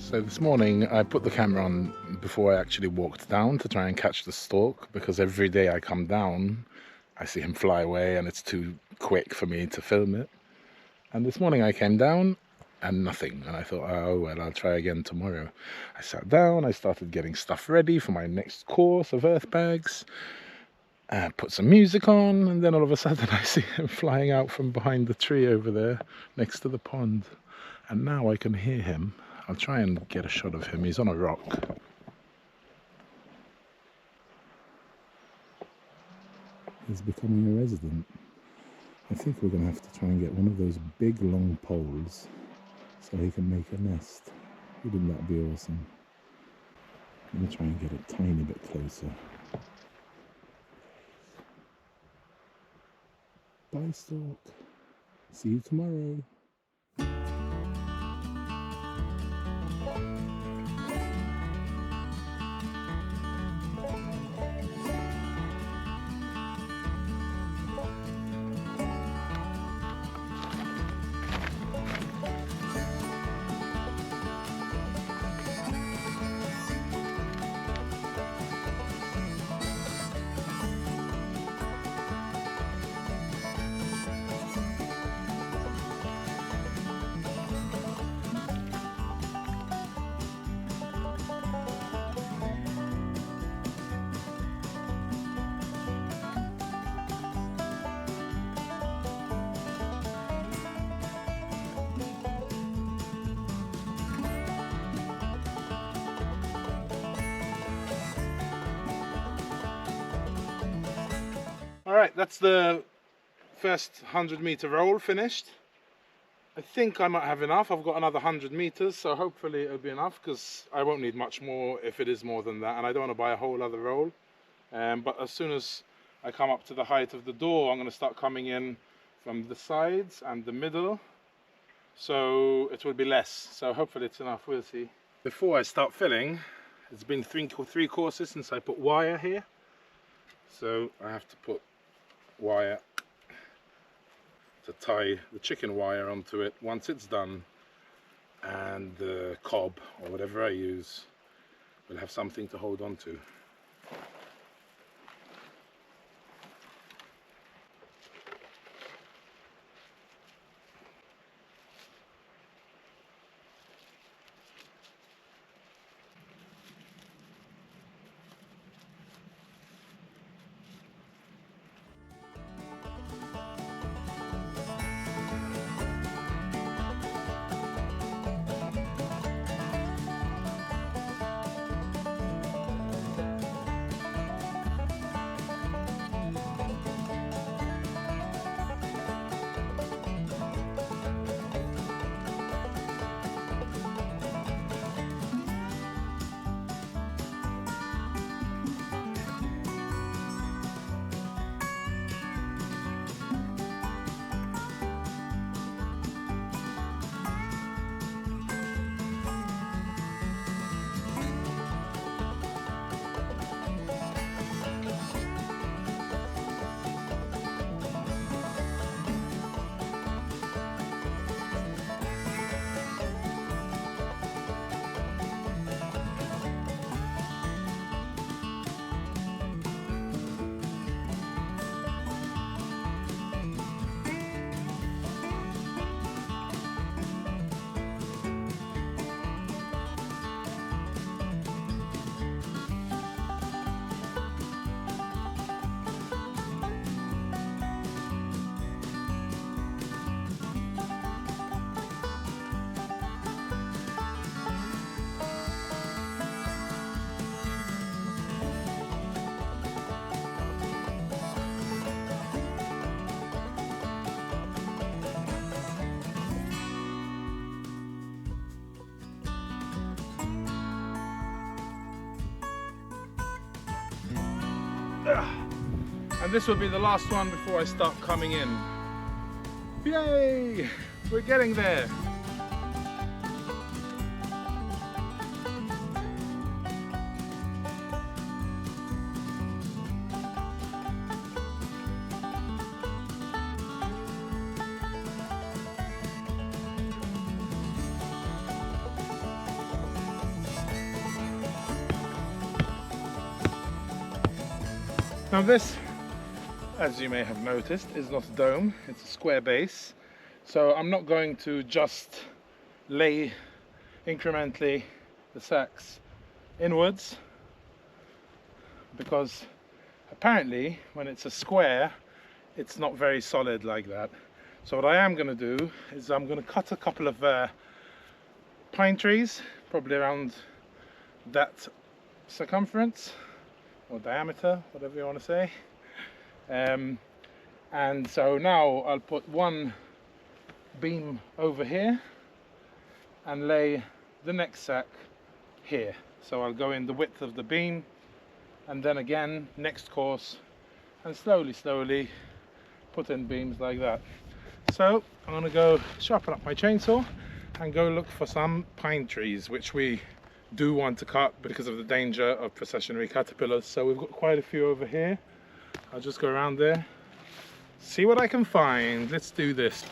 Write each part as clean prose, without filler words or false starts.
So this morning I put the camera on before I actually walked down to try and catch the stork, because every day I come down I see him fly away and it's too quick for me to film it. And this morning I came down and nothing, and I thought, oh well, I'll try again tomorrow. I sat down, I started getting stuff ready for my next course of earth bags, put some music on, and then all of a sudden I see him flying out from behind the tree over there next to the pond. And now I can hear him. I'll try and get a shot of him. He's on a rock. He's becoming a resident. I think we're going to have to try and get one of those big long poles so he can make a nest. Wouldn't that be awesome? Let me try and get a tiny bit closer. Bye, stork. See you tomorrow. Alright, that's the first 100-meter roll finished. I think I might have enough. I've got another 100 meters, so hopefully it'll be enough, because I won't need much more if it is more than that, and I don't want to buy a whole other roll. But as soon as I come up to the height of the door, I'm going to start coming in from the sides and the middle, so it will be less. So hopefully it's enough, we'll see. Before I start filling, it's been three courses since I put wire here, so I have to put wire to tie the chicken wire onto it once it's done, and the cob or whatever I use will have something to hold on to. And this will be the last one before I start coming in. Yay! We're getting there. Now this, as you may have noticed, is not a dome, it's a square base. So I'm not going to just lay incrementally the sacks inwards, because apparently when it's a square it's not very solid like that. So what I am going to do is I'm going to cut a couple of pine trees, probably around that circumference or diameter, whatever you want to say. And so now I'll put one beam over here and lay the next sack here. So I'll go in the width of the beam and then again next course, and slowly put in beams like that. So I'm going to go sharpen up my chainsaw and go look for some pine trees, which we do want to cut because of the danger of processionary caterpillars. So we've got quite a few over here. I'll just go around there, see what I can find. Let's do this.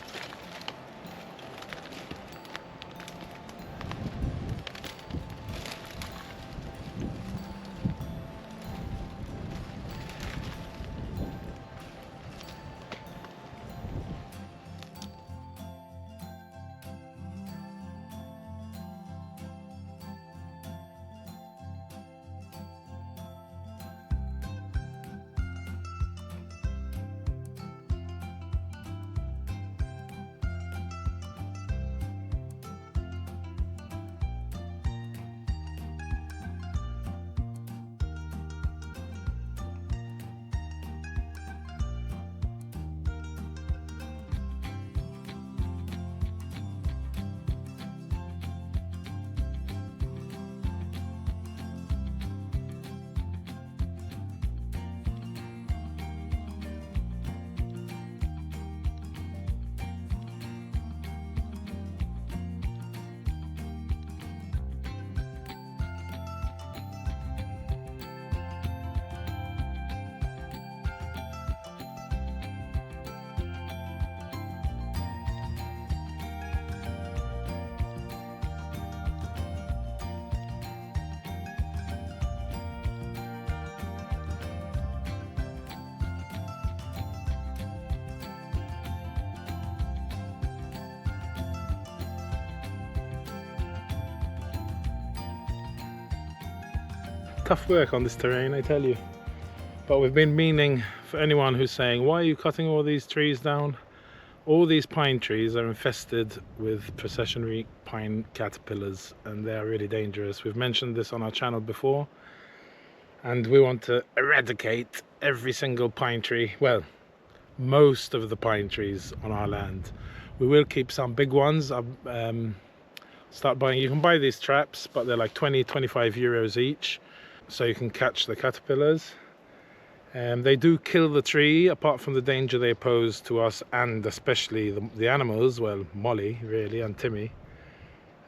Tough work on this terrain, I tell you. But we've been meaning, for anyone who's saying, why are you cutting all these trees down? All these pine trees are infested with processionary pine caterpillars, and they are really dangerous. We've mentioned this on our channel before, and we want to eradicate every single pine tree, well, most of the pine trees on our land. We will keep some big ones. Start buying, you can buy these traps, but they're like 20-25 euros each, so you can catch the caterpillars. They do kill the tree, apart from the danger they pose to us and especially the animals, well, Molly really and Timmy.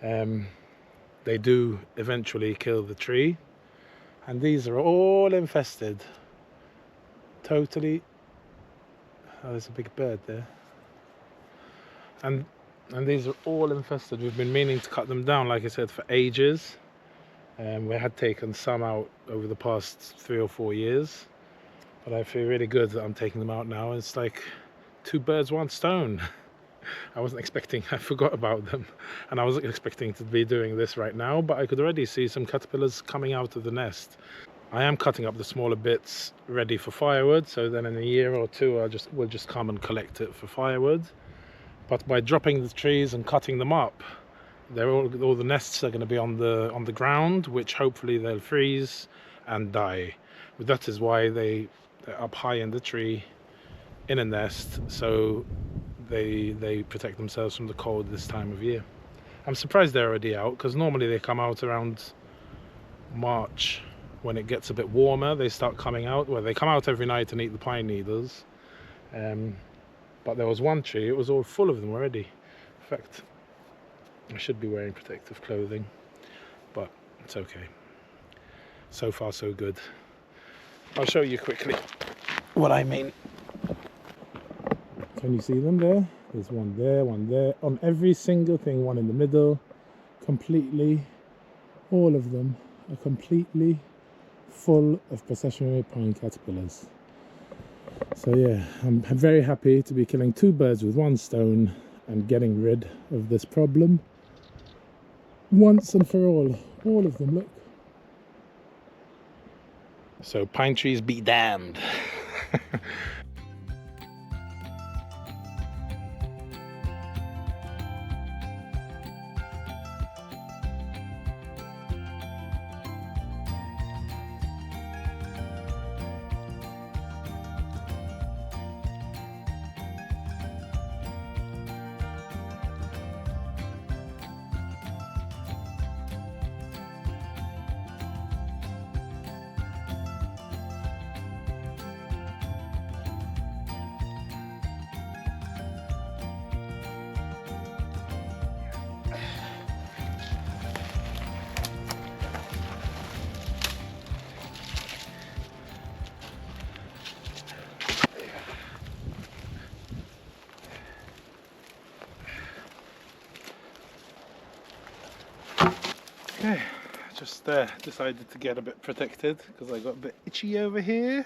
They do eventually kill the tree, and these are all infested. Totally. Oh, there's a big bird there. And these are all infested. We've been meaning to cut them down, like I said, for ages. We had taken some out over the past 3 or 4 years, but I feel really good that I'm taking them out now. It's like 2 birds, 1 stone. I wasn't expecting, I forgot about them, and I wasn't expecting to be doing this right now, but I could already see some caterpillars coming out of the nest. I am cutting up the smaller bits ready for firewood, so then in a year or 2 we'll just come and collect it for firewood. But by dropping the trees and cutting them up, all the nests are going to be on the ground, which hopefully they'll freeze and die. But that is why they're up high in the tree in a nest, so they protect themselves from the cold this time of year. I'm surprised they're already out, because normally they come out around March. When it gets a bit warmer, they start coming out. Well, they come out every night and eat the pine needles. But there was one tree, it was all full of them already. In fact, I should be wearing protective clothing, but it's okay. So far so good. I'll show you quickly what I mean. Can you see them there? There's one there, on every single thing, one in the middle, completely, all of them are completely full of processionary pine caterpillars. So yeah, I'm very happy to be killing 2 birds with 1 stone and getting rid of this problem once and for all of them. Look. So pine trees be damned. Okay, just decided to get a bit protected because I got a bit itchy over here.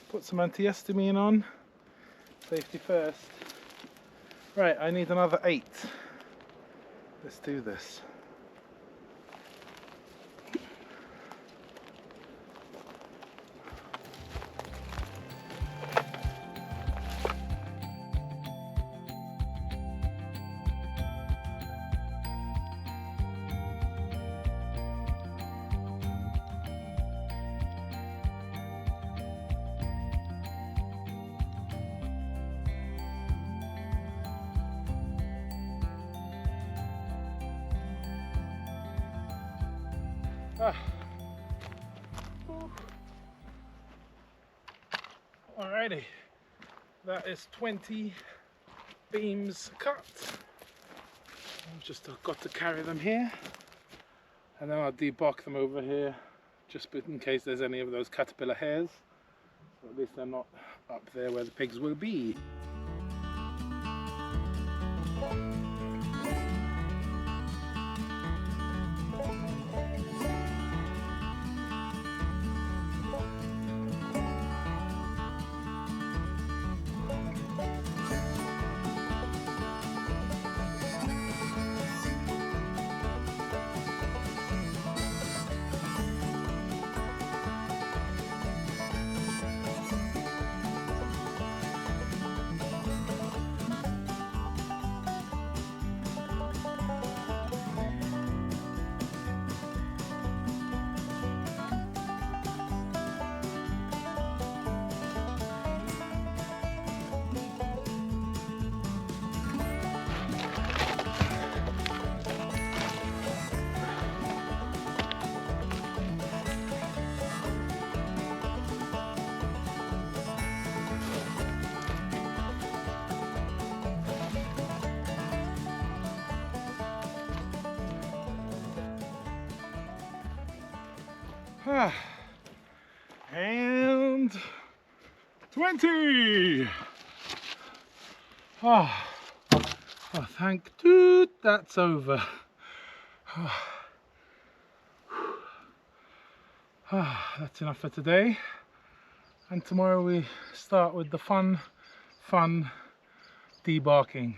Put some antihistamine on. Safety first. Right, I need another 8. Let's do this. Alrighty, that is 20 beams cut. I've just got to carry them here, and then I'll debark them over here, just in case there's any of those caterpillar hairs. So at least they're not up there where the pigs will be. And 20. Oh, thank dude, that's over. That's enough for today. And tomorrow we start with the fun debarking.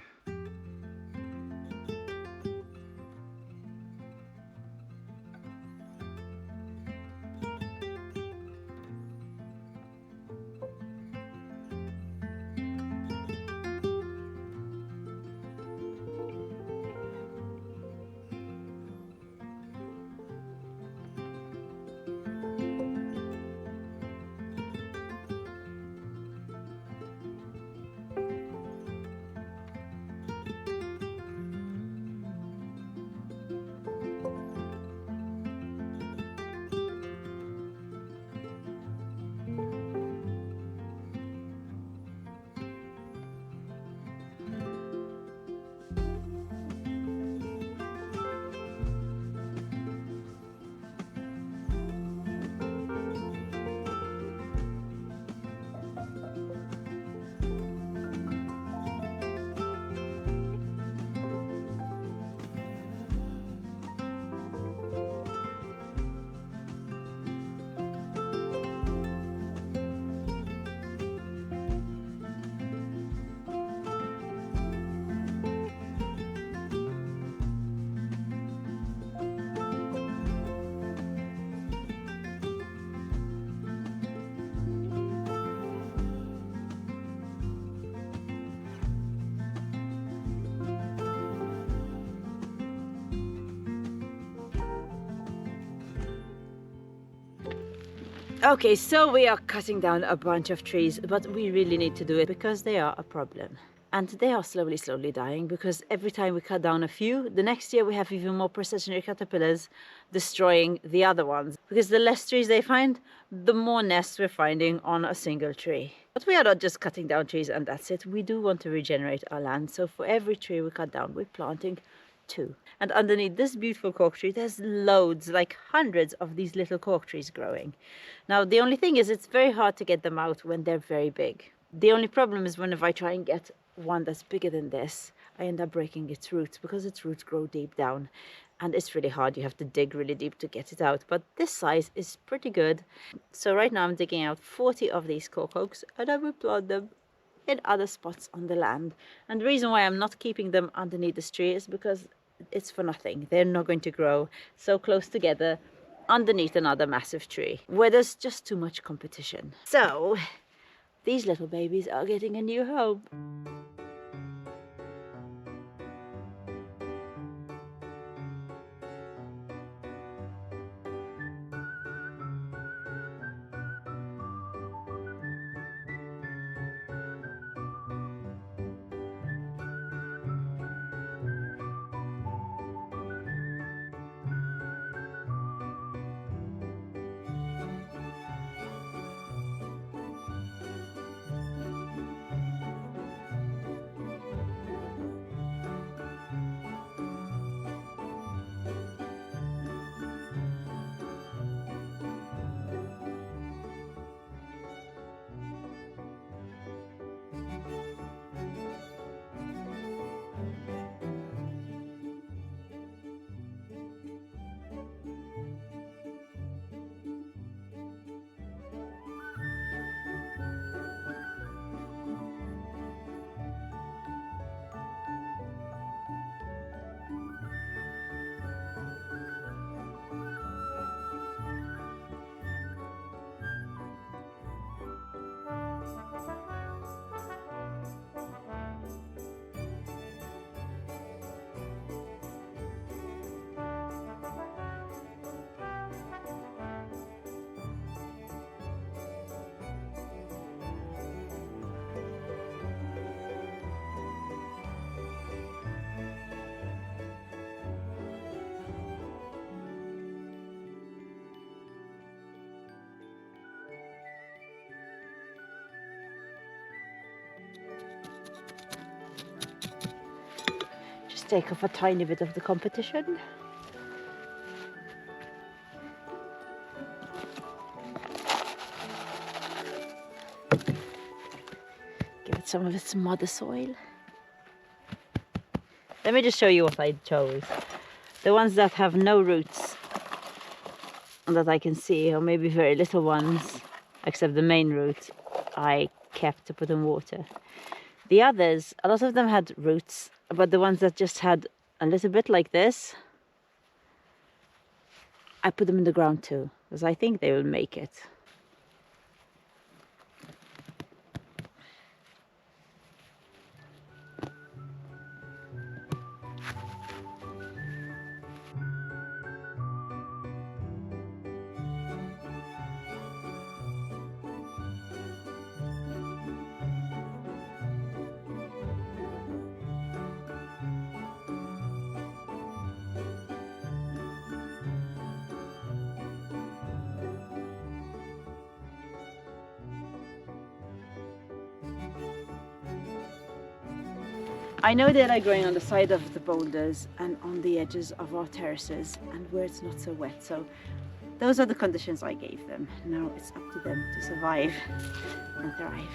Okay, so we are cutting down a bunch of trees, but we really need to do it because they are a problem. And they are slowly dying, because every time we cut down a few, the next year we have even more processionary caterpillars destroying the other ones. Because the less trees they find, the more nests we're finding on a single tree. But we are not just cutting down trees and that's it. We do want to regenerate our land. So for every tree we cut down, we're planting 2. And underneath this beautiful cork tree, there's loads, like hundreds of these little cork trees growing. Now, the only thing is it's very hard to get them out when they're very big. The only problem is whenever I try and get one that's bigger than this, I end up breaking its roots, because its roots grow deep down and it's really hard. You have to dig really deep to get it out, but this size is pretty good. So right now I'm digging out 40 of these cork oaks and I will plant them in other spots on the land. And the reason why I'm not keeping them underneath this tree is because it's for nothing. They're not going to grow so close together underneath another massive tree where there's just too much competition. So these little babies are getting a new home. Just take off a tiny bit of the competition. Give it some of its mother soil. Let me just show you what I chose. The ones that have no roots that I can see, or maybe very little ones, except the main root, I kept to put in water. The others, a lot of them had roots, but the ones that just had a little bit like this, I put them in the ground too, because I think they will make it. I know they like growing on the side of the boulders and on the edges of our terraces and where it's not so wet. So those are the conditions I gave them. Now it's up to them to survive and thrive.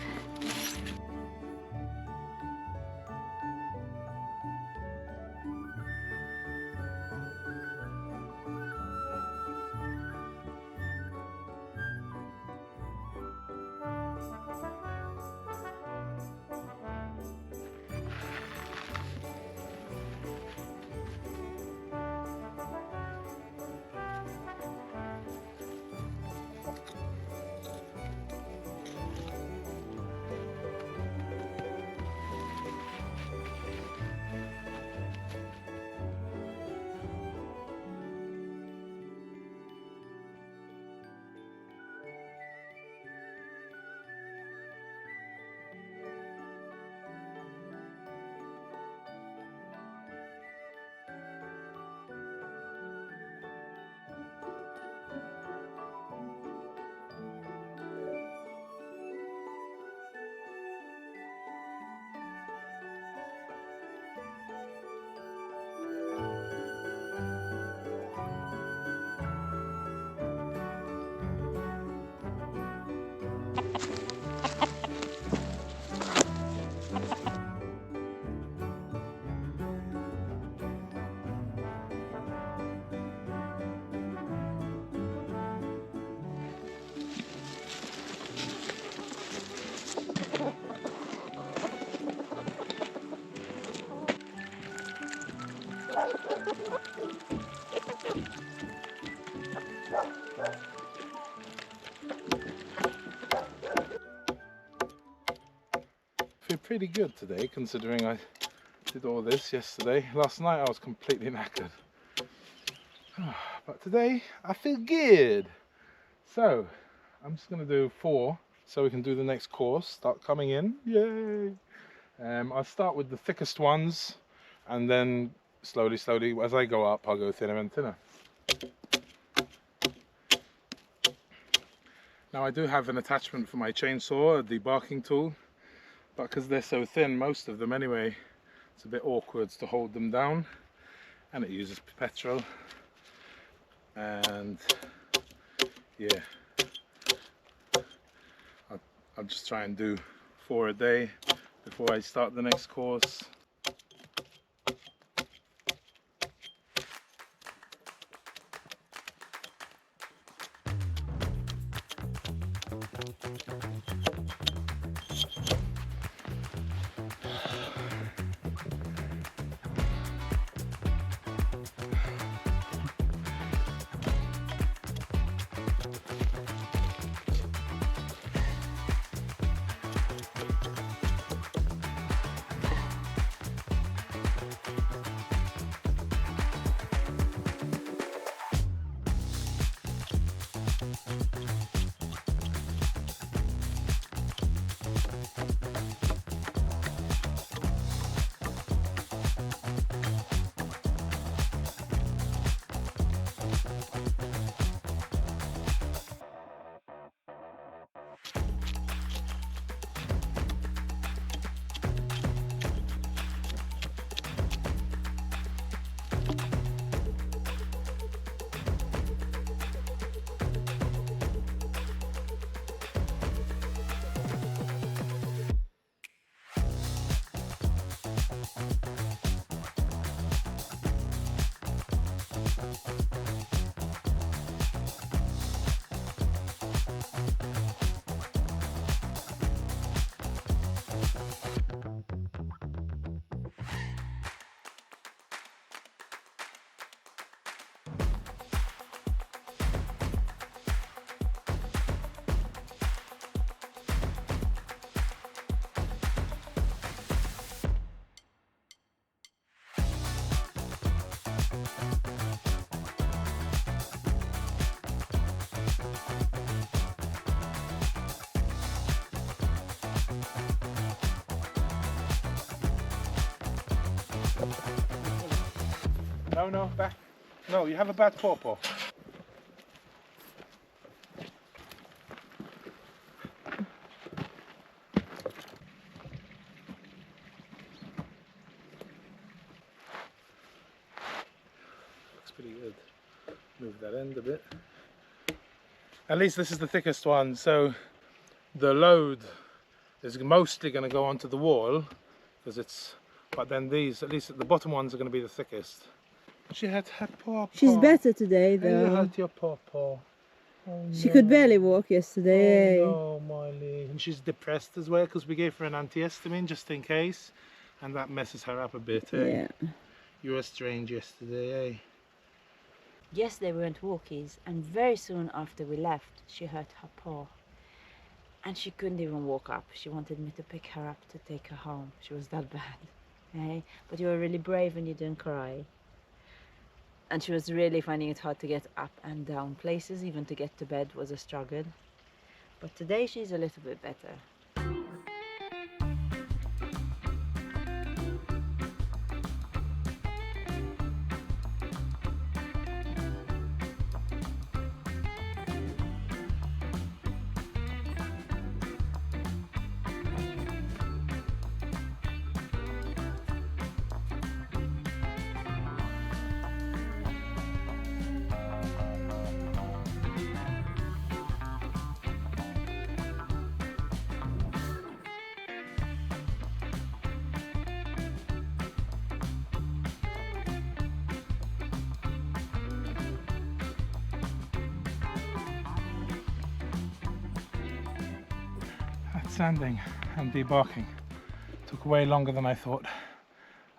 Feel pretty good today, considering I did all this yesterday. Last night I was completely knackered. But today I feel good. So I'm just going to do 4 so we can do the next course, start coming in. Yay! I'll start with the thickest ones, and then slowly as I go up I'll go thinner and thinner. Now I do have an attachment for my chainsaw, a debarking tool, but because they're so thin, most of them anyway, it's a bit awkward to hold them down, and it uses petrol. And yeah, I'll just try and do 4 a day before I start the next course. No, back. No, you have a bad pawpaw. Looks pretty good. Move that end a bit. At least this is the thickest one, so the load is mostly going to go onto the wall, because it's. But then these, at least the bottom ones, are going to be the thickest. She had her pawpaw. She's better today, though. You had your pawpaw. Oh, she could barely walk yesterday. Oh no, Miley. And she's depressed as well because we gave her an antihistamine just in case, and that messes her up a bit. Eh? Yeah. You were strange yesterday, eh? Yesterday we went walkies, and very soon after we left, she hurt her paw. And she couldn't even walk up. She wanted me to pick her up to take her home. She was that bad. Eh? But you were really brave and you didn't cry. And she was really finding it hard to get up and down places. Even to get to bed was a struggle. But today she's a little bit better. sanding and debarking. Took way longer than I thought.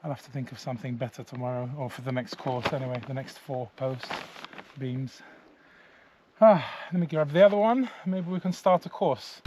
I'll have to think of something better tomorrow, or for the next course anyway, the next 4 posts, beams. Let me grab the other one, maybe we can start a course.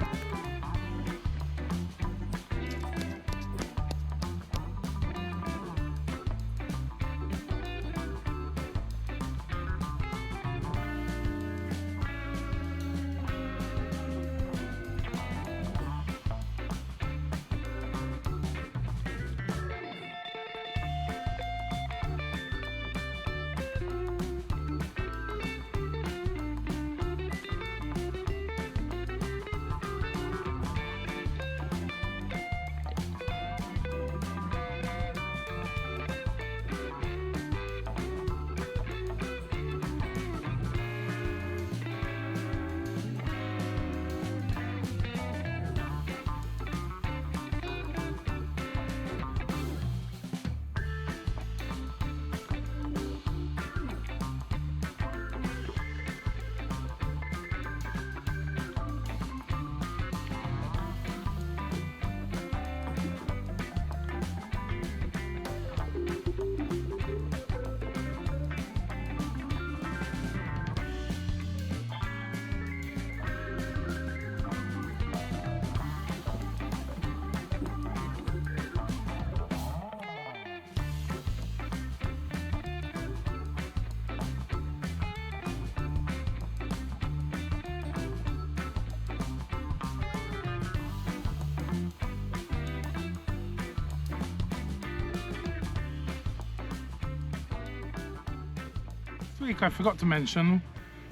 This week I forgot to mention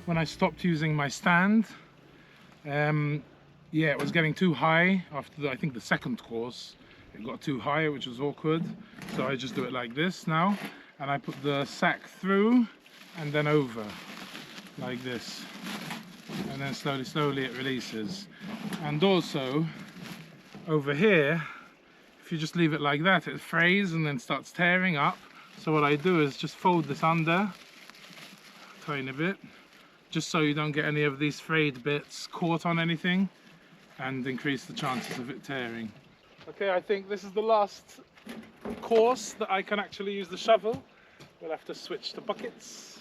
when I stopped using my stand. Yeah, it was getting too high after I think the second course. It got too high, which was awkward. So I just do it like this now, and I put the sack through and then over like this, and then slowly it releases. And also over here, if you just leave it like that, it frays and then starts tearing up. So what I do is just fold this under a tiny bit, just so you don't get any of these frayed bits caught on anything, and increase the chances of it tearing. Okay, I think this is the last course that I can actually use the shovel. We'll have to switch to buckets,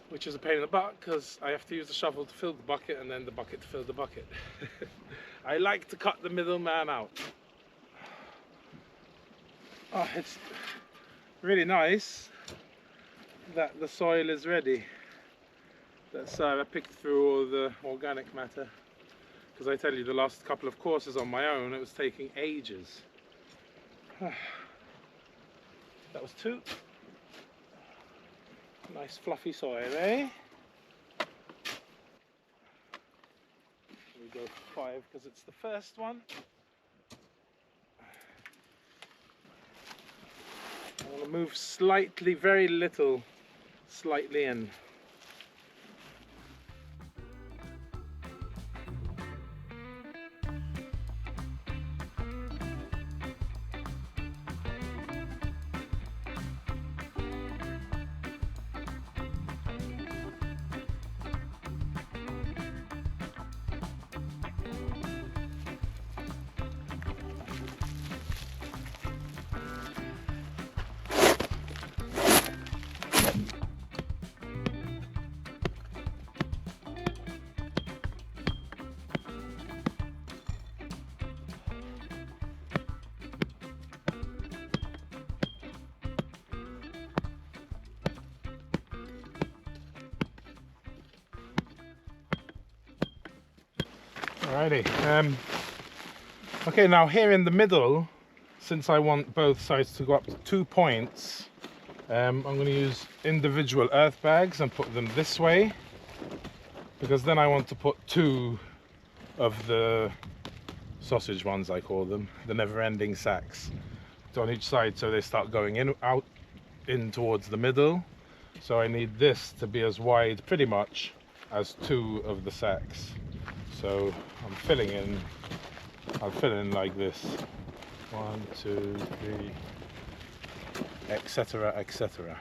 which is a pain in the butt because I have to use the shovel to fill the bucket and then the bucket to fill the bucket. I like to cut the middleman out. Oh, it's really nice that the soil is ready. That's I picked through all the organic matter, because I tell you, the last couple of courses on my own, it was taking ages. That was 2. Nice fluffy soil, eh? We go for 5 because it's the first one. I'm going to move slightly, very little, slightly in. Alrighty, okay, now here in the middle, since I want both sides to go up to 2 points, I'm going to use individual earth bags and put them this way, because then I want to put 2 of the sausage ones, I call them, the never-ending sacks, on each side, so they start going in towards the middle. So I need this to be as wide pretty much as 2 of the sacks. So I'm filling in, I'll fill in like this, 1, 2, 3, etc, etc.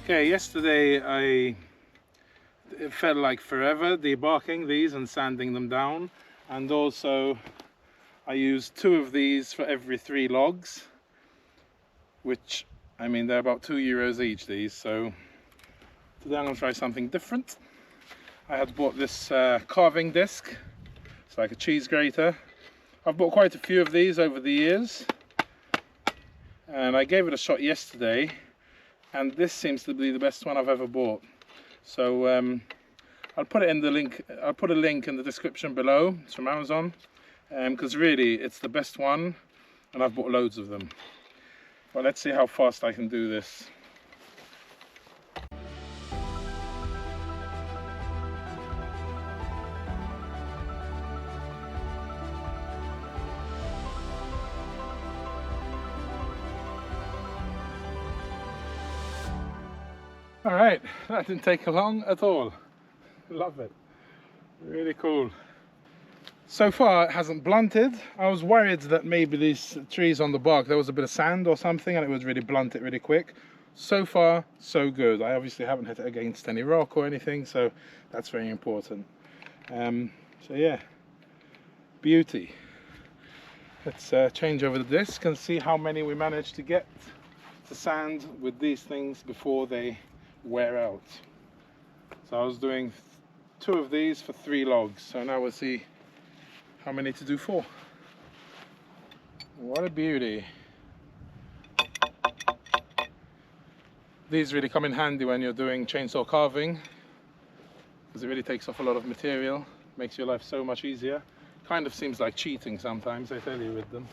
Okay, yesterday it felt like forever debarking these and sanding them down, and also I used 2 of these for every 3 logs, which, I mean, they're about €2 each, these, so today I'm going to try something different. I had bought this carving disc. It's like a cheese grater. I've bought quite a few of these over the years, and I gave it a shot yesterday, and this seems to be the best one I've ever bought. So I'll put it in the link. I'll put a link in the description below. It's from Amazon, because really it's the best one, and I've bought loads of them. But let's see how fast I can do this. All right, that didn't take long at all. Love it. Really cool. So far it hasn't blunted. I was worried that maybe these trees on the bark, there was a bit of sand or something and it would really blunt it really quick. So far, so good. I obviously haven't hit it against any rock or anything, so that's very important. So yeah, beauty. Let's change over the disc and see how many we managed to get to sand with these things before they wear out. So I was doing 2 of these for 3 logs, so now we'll see how many to do for. What a beauty. These really come in handy when you're doing chainsaw carving, because it really takes off a lot of material, makes your life so much easier. Kind of seems like cheating sometimes, I tell you, with them.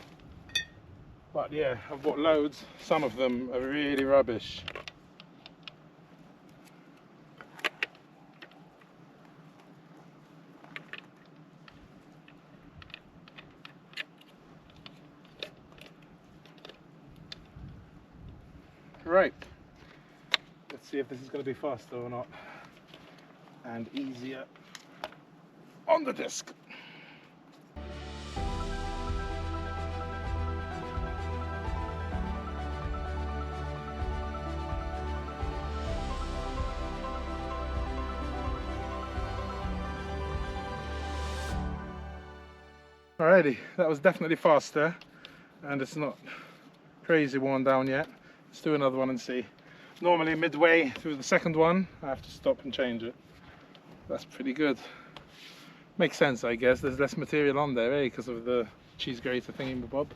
But yeah, I've bought loads. Some of them are really rubbish. Right, let's see if this is going to be faster or not, and easier on the disc. Alrighty, that was definitely faster, and it's not crazy worn down yet. Let's do another one and see. Normally midway through the second one I have to stop and change it. That's pretty good. Makes sense, I guess. There's less material on there, eh, because of the cheese grater thingy-bob.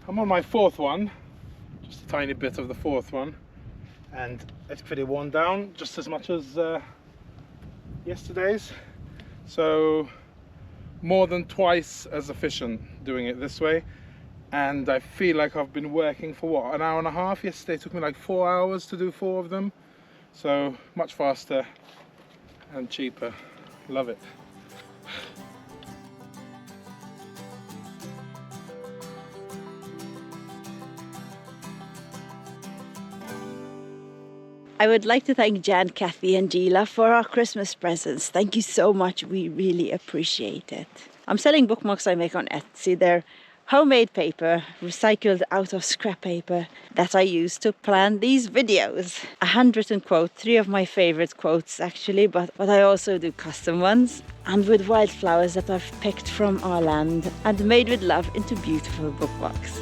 I'm on my 4th one, just a tiny bit of the 4th one, and it's pretty worn down, just as much as yesterday's. So more than twice as efficient doing it this way, and I feel like I've been working for what, an hour and a half? Yesterday it took me like 4 hours to do 4 of them, so much faster and cheaper. Love it. I would like to thank Jan, Kathy and Gila for our Christmas presents. Thank you so much. We really appreciate it. I'm selling bookmarks I make on Etsy. They're homemade paper, recycled out of scrap paper that I use to plan these videos. A handwritten quote, 3 of my favorite quotes actually, but I also do custom ones, and with wildflowers that I've picked from our land and made with love into beautiful bookmarks.